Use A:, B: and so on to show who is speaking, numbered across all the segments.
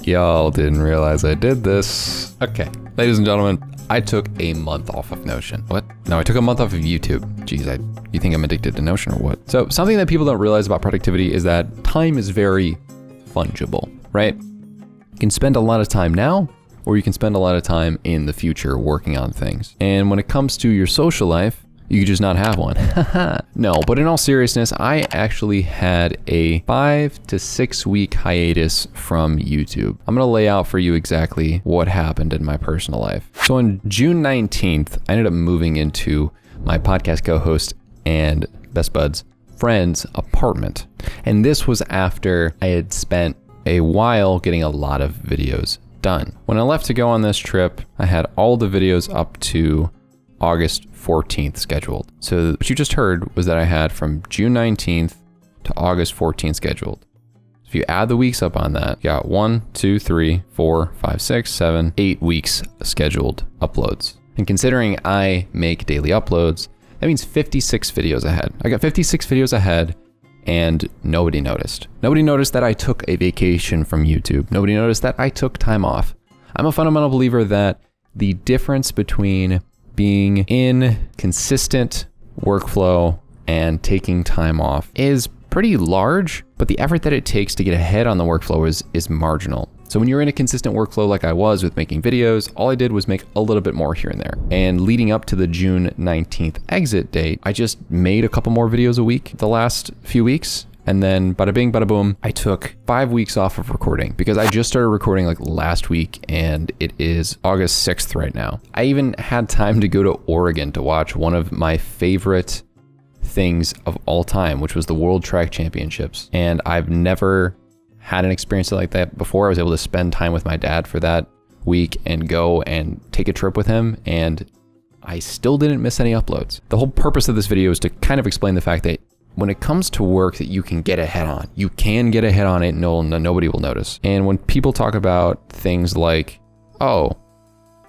A: Y'all didn't realize I did this. Okay, ladies and gentlemen, I took a month off of Notion. What? No, I took a month off of YouTube. Jeez, you think I'm addicted to Notion or what? So something that people don't realize about productivity is that time is very fungible, right? You can spend a lot of time now, or you can spend a lot of time in the future working on things. And when it comes to your social life, you could just not have one. No, but in all seriousness, I actually had a 5 to 6 week hiatus from YouTube. I'm gonna lay out for you exactly what happened in my personal life. So on June 19th, I ended up moving into my podcast co-host and best bud's friend's apartment. And this was after I had spent a while getting a lot of videos done. When I left to go on this trip, I had all the videos up to August 14th scheduled. So what you just heard was that I had from June 19th to August 14th scheduled. If you add the weeks up on that, you got 1, 2, 3, 4, 5, 6, 7, 8 weeks scheduled uploads. And considering I make daily uploads, that means 56 videos ahead. I got 56 videos ahead and nobody noticed. Nobody noticed that I took a vacation from YouTube. Nobody noticed that I took time off. I'm a fundamental believer that the difference between being in consistent workflow and taking time off is pretty large, but the effort that it takes to get ahead on the workflow is marginal. So when you're in a consistent workflow like I was with making videos, all I did was make a little bit more here and there. And leading up to the June 19th exit date, I just made a couple more videos a week the last few weeks. And then bada bing, bada boom, I took 5 weeks off of recording because I just started recording like last week and it is August 6th right now. I even had time to go to Oregon to watch one of my favorite things of all time, which was the World Track Championships. And I've never had an experience like that before. I was able to spend time with my dad for that week and go and take a trip with him. And I still didn't miss any uploads. The whole purpose of this video is to kind of explain the fact that when it comes to work that you can get ahead on, you can get ahead on it and nobody will notice. And when people talk about things like, oh,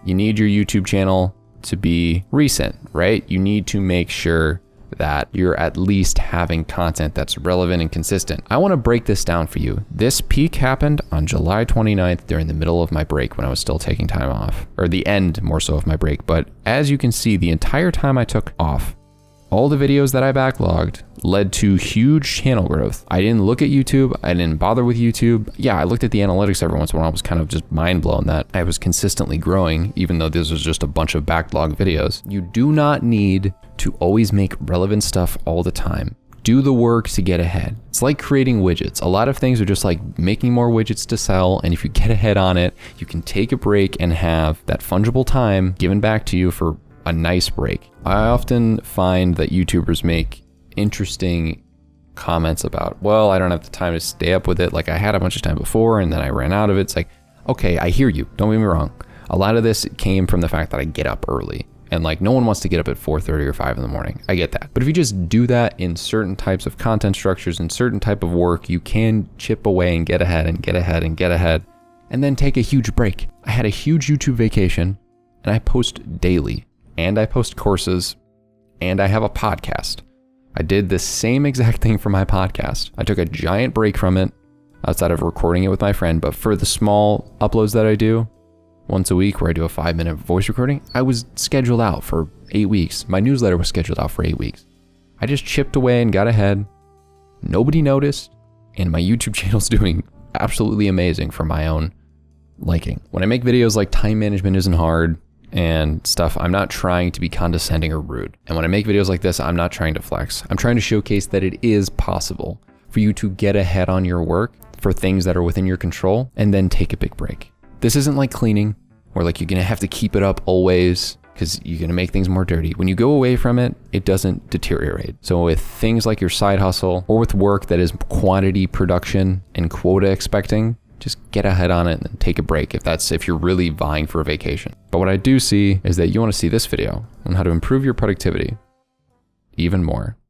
A: you need your YouTube channel to be recent, right? You need to make sure that you're at least having content that's relevant and consistent. I want to break this down for you. This peak happened on July 29th during the middle of my break when I was still taking time off, or the end more so of my break. But as you can see, the entire time I took off, all the videos that I backlogged led to huge channel growth. I didn't look at YouTube. I didn't bother with YouTube. Yeah, I looked at the analytics every once in a while. I was kind of just mind blown that I was consistently growing, even though this was just a bunch of backlog videos. You do not need to always make relevant stuff all the time. Do the work to get ahead. It's like creating widgets. A lot of things are just like making more widgets to sell. And if you get ahead on it, you can take a break and have that fungible time given back to you for a nice break. I often find that YouTubers make interesting comments about, well, I don't have the time to stay up with it. Like I had a bunch of time before and then I ran out of it. It's like, okay, I hear you. Don't get me wrong. A lot of this came from the fact that I get up early and like no one wants to get up at 4:30 or 5 in the morning. I get that. But if you just do that in certain types of content structures and certain type of work, you can chip away and get ahead and get ahead and get ahead and then take a huge break. I had a huge YouTube vacation and I post daily. And I post courses, and I have a podcast. I did the same exact thing for my podcast. I took a giant break from it outside of recording it with my friend, but for the small uploads that I do once a week where I do a 5-minute voice recording, I was scheduled out for 8 weeks. My newsletter was scheduled out for 8 weeks. I just chipped away and got ahead. Nobody noticed, and my YouTube channel's doing absolutely amazing for my own liking. When I make videos like time management isn't hard, and stuff, I'm not trying to be condescending or rude. And when I make videos like this, I'm not trying to flex. I'm trying to showcase that it is possible for you to get ahead on your work for things that are within your control and then take a big break. This isn't like cleaning where like you're gonna have to keep it up always because you're gonna make things more dirty. When you go away from it, it doesn't deteriorate. So with things like your side hustle or with work that is quantity production and quota expecting, just get ahead on it and take a break if you're really vying for a vacation. But what I do see is that you want to see this video on how to improve your productivity even more.